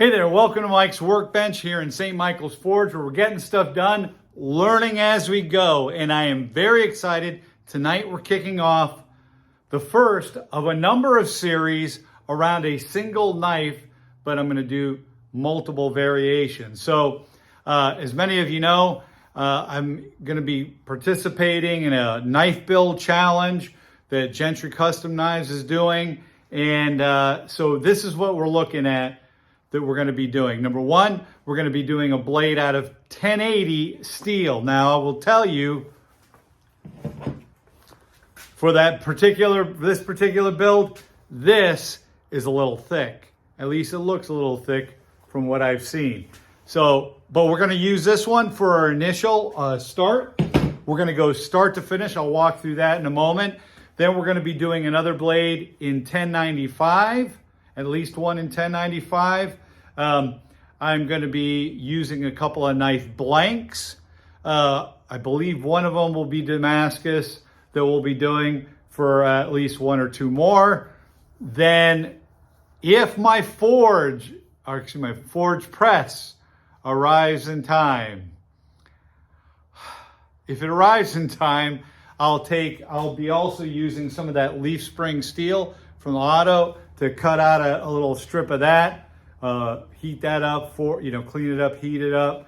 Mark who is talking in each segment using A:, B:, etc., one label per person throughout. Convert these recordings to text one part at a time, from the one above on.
A: Hey there, welcome to Mike's Workbench here in St. Michael's Forge, where we're getting stuff done, learning as we go. And I am very excited. Tonight we're kicking off the first of a number of series around a single knife, but I'm gonna do multiple variations. So as many of you know, I'm gonna be participating in a knife build challenge that Gentry Custom Knives is doing. And so this is what we're looking at that we're going to be doing. Number one, we're going to be doing a blade out of 1080 steel. Now, I will tell you, for this particular build, this is a little thick. At least it looks a little thick from what I've seen. So, but we're going to use this one for our initial start. We're going to go start to finish. I'll walk through that in a moment. Then we're going to be doing another blade in 1095. At least one in 1095. I'm going to be using a couple of knife blanks. I believe one of them will be Damascus that we'll be doing for at least one or two more. Then if my forge press arrives in time, if it arrives in time, I'll be also using some of that leaf spring steel from the auto to cut out a little strip of that, heat that up, clean it up, heat it up,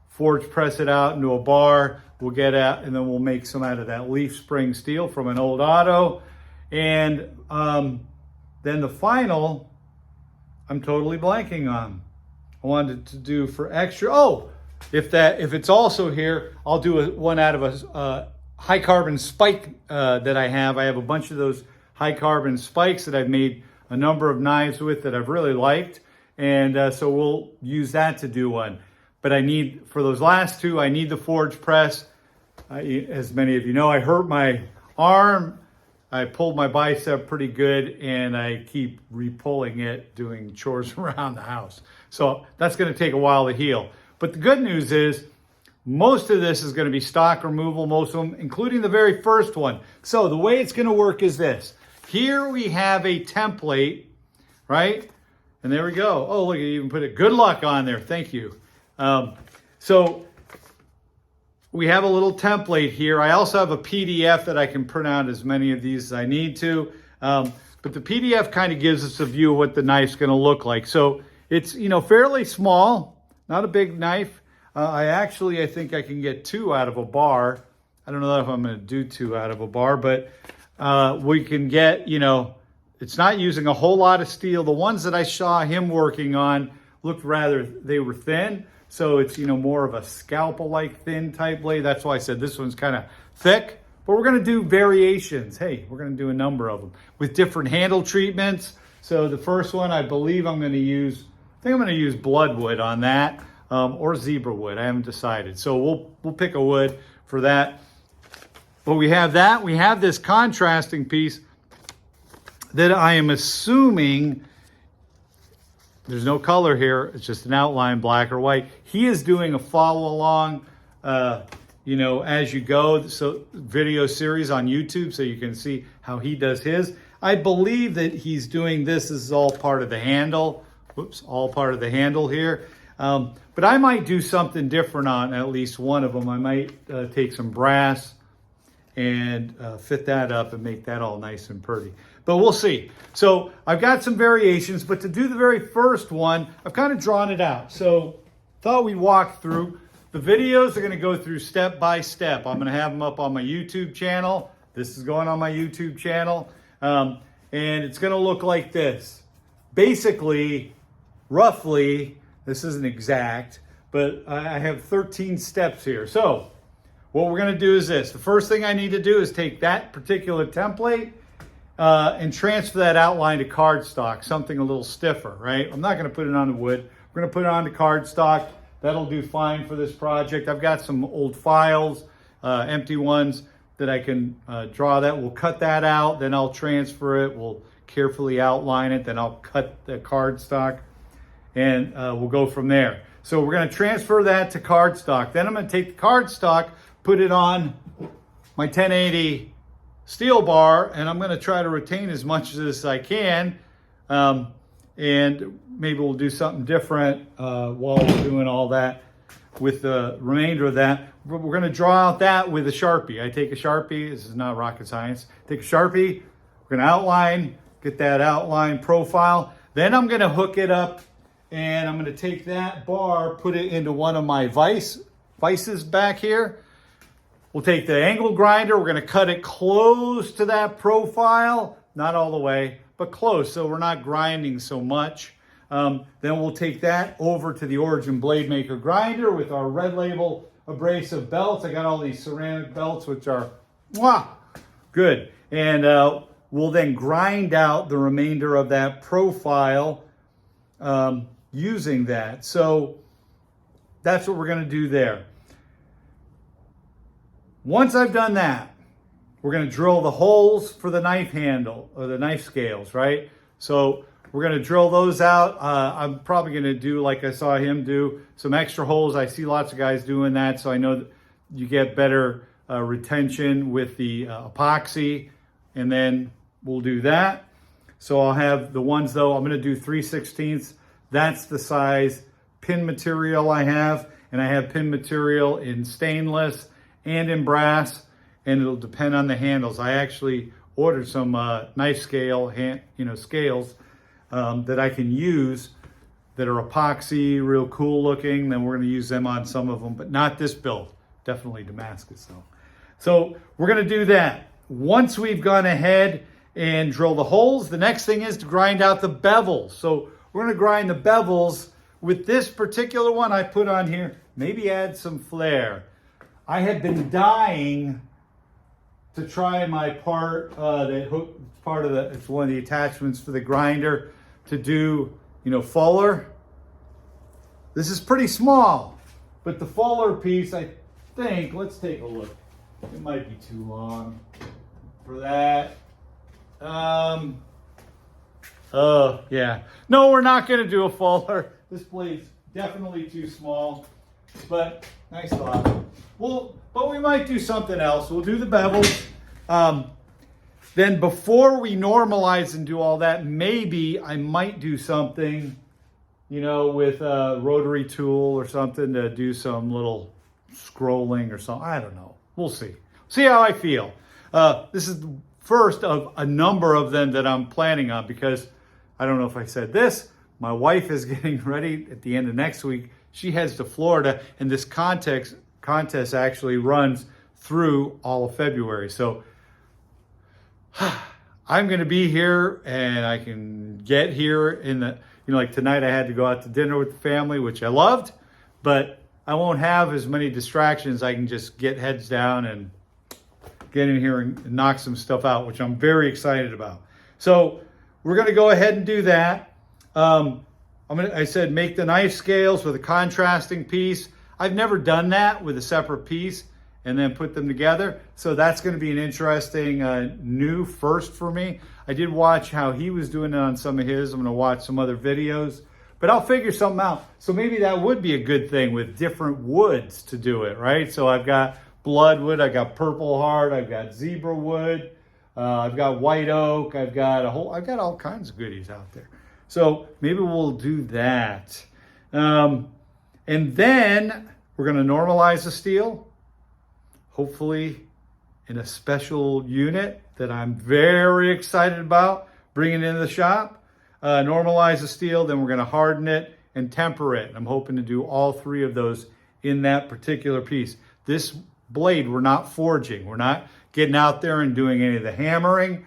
A: forge press it out into a bar. We'll get out, and then we'll make some out of that leaf spring steel from an old auto. And then the final, I'm totally blanking on. I wanted to do for extra. Oh, if it's also here, I'll do one out of a high carbon spike that I have. I have a bunch of those high carbon spikes that I've made a number of knives with that I've really liked. And so we'll use that to do one. But for those last two, I need the forge press. As many of you know, I hurt my arm. I pulled my bicep pretty good, and I keep re-pulling it doing chores around the house. So that's gonna take a while to heal. But the good news is, most of this is gonna be stock removal, most of them, including the very first one. So the way it's gonna work is this. Here we have a template, right? And there we go. Oh, look, you even put it. Good luck on there. Thank you. So we have a little template here. I also have a PDF that I can print out as many of these as I need to. But the PDF kind of gives us a view of what the knife's going to look like. So it's, fairly small, not a big knife. I think I can get two out of a bar. I don't know if I'm going to do two out of a bar, but we can get, it's not using a whole lot of steel. The ones that I saw him working on they were thin. So it's, more of a scalpel-like thin type blade. That's why I said this one's kind of thick. But we're going to do variations. Hey, we're going to do a number of them with different handle treatments. So the first one, I believe I'm going to use bloodwood on that, or zebra wood. I haven't decided. So we'll pick a wood for that. But we have that. We have this contrasting piece that I am assuming, there's no color here. It's just an outline, black or white. He is doing a follow along, as you go. So video series on YouTube, so you can see how he does his. I believe that he's doing this. This is all part of the handle. Whoops, all part of the handle here. But I might do something different on at least one of them. I might take some brass and fit that up and make that all nice and pretty. But we'll see. So I've got some variations, but to do the very first one, I've kind of drawn it out. So thought we'd walk through. The videos are going to go through step by step. I'm going to have them up on my YouTube channel. This is going on my YouTube channel. And it's going to look like this. Basically, roughly, this isn't exact, but I have 13 steps here. So what we're going to do is this. The first thing I need to do is take that particular template and transfer that outline to cardstock, something a little stiffer, right? I'm not going to put it on the wood. We're going to put it on the cardstock. That'll do fine for this project. I've got some old files, empty ones that I can draw that. We'll cut that out, then I'll transfer it. We'll carefully outline it, then I'll cut the cardstock, and we'll go from there. So we're going to transfer that to cardstock. Then I'm going to take the cardstock, put it on my 1080 steel bar, and I'm going to try to retain as much of this as I can. and maybe we'll do something different while we're doing all that with the remainder of that. We're going to draw out that with a Sharpie. I take a Sharpie. This is not rocket science. Take a Sharpie. We're going to outline, get that outline profile. Then I'm going to hook it up, and I'm going to take that bar, put it into one of my vices back here. We'll take the angle grinder. We're going to cut it close to that profile. Not all the way, but close, so we're not grinding so much. Then we'll take that over to the Origin Blade Maker grinder with our Red Label abrasive belts. I got all these ceramic belts, which are good. And we'll then grind out the remainder of that profile using that. So that's what we're going to do there. Once I've done that, we're going to drill the holes for the knife handle or the knife scales, right? So we're going to drill those out. I'm probably going to do, like I saw him do, some extra holes. I see lots of guys doing that, so I know that you get better retention with the epoxy, and then we'll do that. So I'll have the ones, though, I'm going to do 3/16. That's the size pin material I have, and I have pin material in stainless and in brass, and it'll depend on the handles. I actually ordered some knife scale scales that I can use that are epoxy, real cool looking. Then we're going to use them on some of them, but not this build. Definitely Damascus though. So we're going to do that. Once we've gone ahead and drill the holes, the next thing is to grind out the bevels. So we're going to grind the bevels with this particular one I put on here. Maybe add some flair. I had been dying to try my part that hook part of the, it's one of the attachments for the grinder, to do, fuller. This is pretty small, but the fuller piece, I think, let's take a look. It might be too long for that. Oh yeah, no, we're not going to do a fuller. This blade's definitely too small, but nice thought. Well, but we might do something else. We'll do the bevels. Then before we normalize and do all that, maybe I might do something, with a rotary tool or something to do some little scrolling or something. I don't know. We'll see. See how I feel. This is the first of a number of them that I'm planning on, because I don't know if I said this. My wife is getting ready at the end of next week. She heads to Florida, and this contest actually runs through all of February. So I'm going to be here, and I can get here in the, like tonight I had to go out to dinner with the family, which I loved, but I won't have as many distractions. I can just get heads down and get in here and knock some stuff out, which I'm very excited about. So we're going to go ahead and do that. I said make the knife scales with a contrasting piece. I've never done that with a separate piece and then put them together. So that's going to be an interesting new first for me. I did watch how he was doing it on some of his. I'm going to watch some other videos, but I'll figure something out. So maybe that would be a good thing with different woods to do it, right? So I've got bloodwood, I've got purple heart, I've got zebra wood, I've got white oak, I've got all kinds of goodies out there. So maybe we'll do that. And then we're going to normalize the steel, hopefully in a special unit that I'm very excited about bringing into the shop. Normalize the steel, then we're going to harden it and temper it. I'm hoping to do all three of those in that particular piece. This blade, we're not forging. We're not getting out there and doing any of the hammering.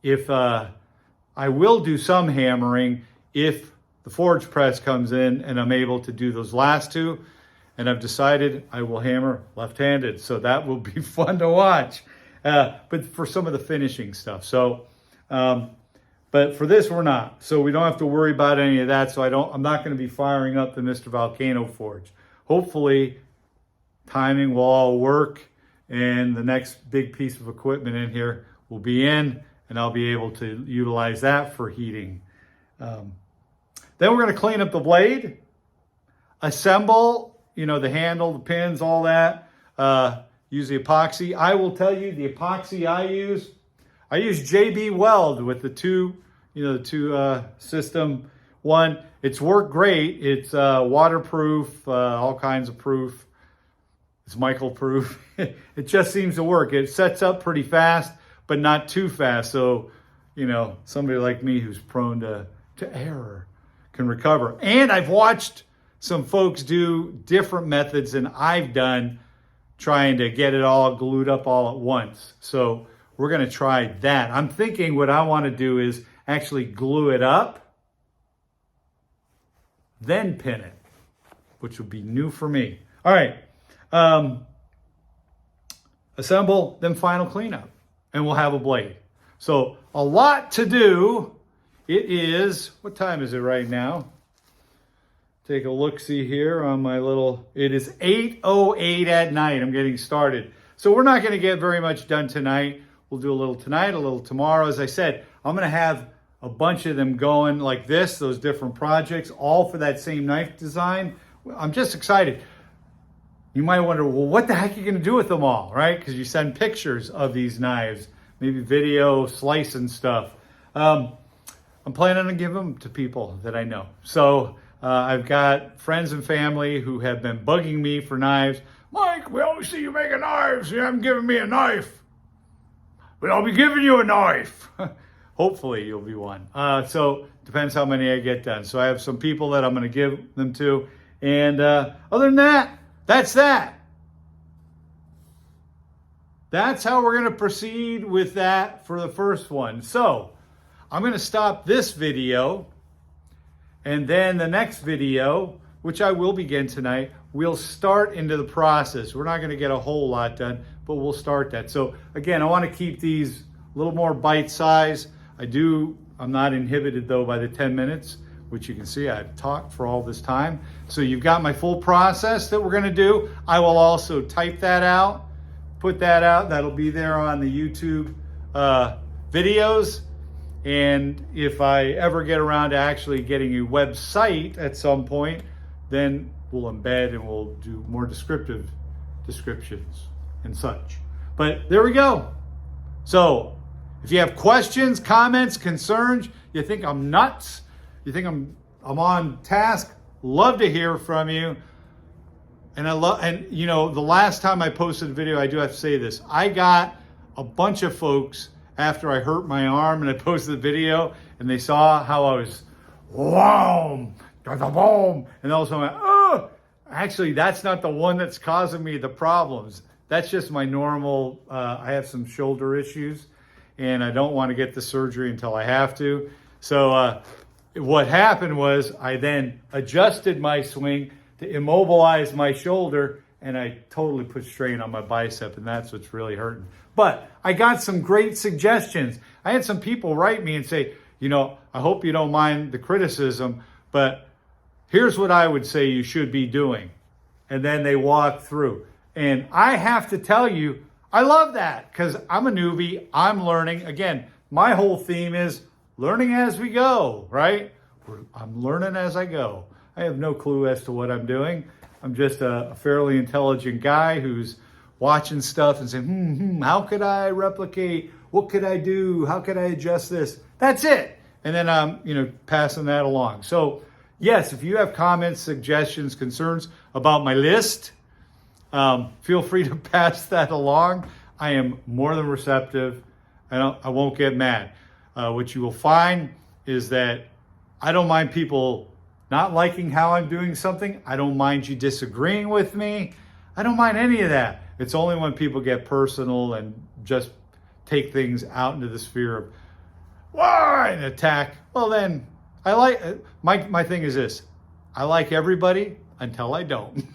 A: If I will do some hammering if the forge press comes in and I'm able to do those last two. And I've decided I will hammer left-handed, so that will be fun to watch. But for some of the finishing stuff. So, but for this, we're not. So we don't have to worry about any of that. So I'm not going to be firing up the Mr. Volcano Forge. Hopefully, timing will all work, and the next big piece of equipment in here will be in, and I'll be able to utilize that for heating. Then we're going to clean up the blade, assemble, the handle, the pins, all that. Use the epoxy. I will tell you, the epoxy I use JB Weld with the two, the two system one. It's worked great. It's waterproof, all kinds of proof. It's Michael proof. It just seems to work. It sets up pretty fast, but not too fast. So, somebody like me who's prone to error can recover. And I've watched some folks do different methods than I've done, trying to get it all glued up all at once. So we're going to try that. I'm thinking what I want to do is actually glue it up, then pin it, which would be new for me. All right. Assemble, then final cleanup, and we'll have a blade. So a lot to do. It is, what time is it right now? Take a look-see here on my little, it is 8:08 at night. I'm getting started. So we're not going to get very much done tonight. We'll do a little tonight, a little tomorrow. As I said, I'm going to have a bunch of them going like this, those different projects, all for that same knife design. I'm just excited. You might wonder, well, what the heck are you going to do with them all, right? Because you send pictures of these knives, maybe video, slicing stuff. I'm planning to give them to people that I know. So I've got friends and family who have been bugging me for knives. Mike, we always see you making knives. You haven't given me a knife. But I'll be giving you a knife. Hopefully you'll be one. So depends how many I get done. So I have some people that I'm going to give them to. And other than that, that's that. That's how we're going to proceed with that for the first one. So I'm going to stop this video, and then the next video, which I will begin tonight, we'll start into the process. We're not going to get a whole lot done, but we'll start that. So again, I want to keep these a little more bite size. I'm not inhibited though by the 10 minutes, which you can see I've talked for all this time. So you've got my full process that we're going to do. I will also type that out, put that out. That'll be there on the YouTube videos. And if I ever get around to actually getting a website at some point, then we'll embed and we'll do more descriptive descriptions and such. But there we go. So if you have questions, comments, concerns, you think I'm nuts, you think I'm on task, love to hear from you. And the last time I posted a video, I do have to say this. I got a bunch of folks after I hurt my arm and I posted the video, and they saw how I was, wow, boom, and all of a sudden, oh, actually, that's not the one that's causing me the problems. That's just my normal, I have some shoulder issues, and I don't want to get the surgery until I have to. So what happened was I then adjusted my swing to immobilize my shoulder, and I totally put strain on my bicep, and that's what's really hurting. But I got some great suggestions. I had some people write me and say, I hope you don't mind the criticism, but here's what I would say you should be doing. And then they walk through. And I have to tell you, I love that because I'm a newbie. I'm learning. Again, my whole theme is learning as we go, right? I'm learning as I go. I have no clue as to what I'm doing. I'm just a fairly intelligent guy who's watching stuff and saying, how could I replicate? What could I do? How could I adjust this? That's it. And then I'm, passing that along. So yes, if you have comments, suggestions, concerns about my list, feel free to pass that along. I am more than receptive. I won't get mad. What you will find is that I don't mind people not liking how I'm doing something. I don't mind you disagreeing with me. I don't mind any of that. It's only when people get personal and just take things out into the sphere of why and attack. Well, then I like my thing is this. I like everybody until I don't.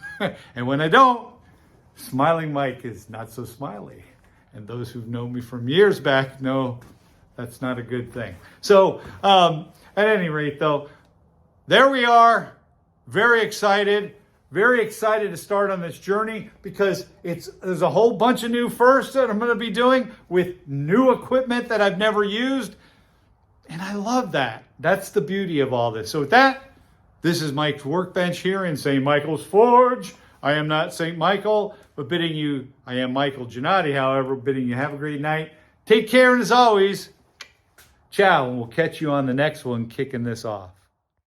A: And when I don't, Smiling Mike is not so smiley. And those who've known me from years back know that's not a good thing. So at any rate, though, there we are. Very excited to start on this journey because there's a whole bunch of new firsts that I'm going to be doing with new equipment that I've never used. And I love that. That's the beauty of all this. So with that, this is Mike's Workbench here in St. Michael's Forge. I am not St. Michael, but I am Michael Giannotti, however, bidding you have a great night. Take care, and as always, Ciao, and we'll catch you on the next one kicking this off.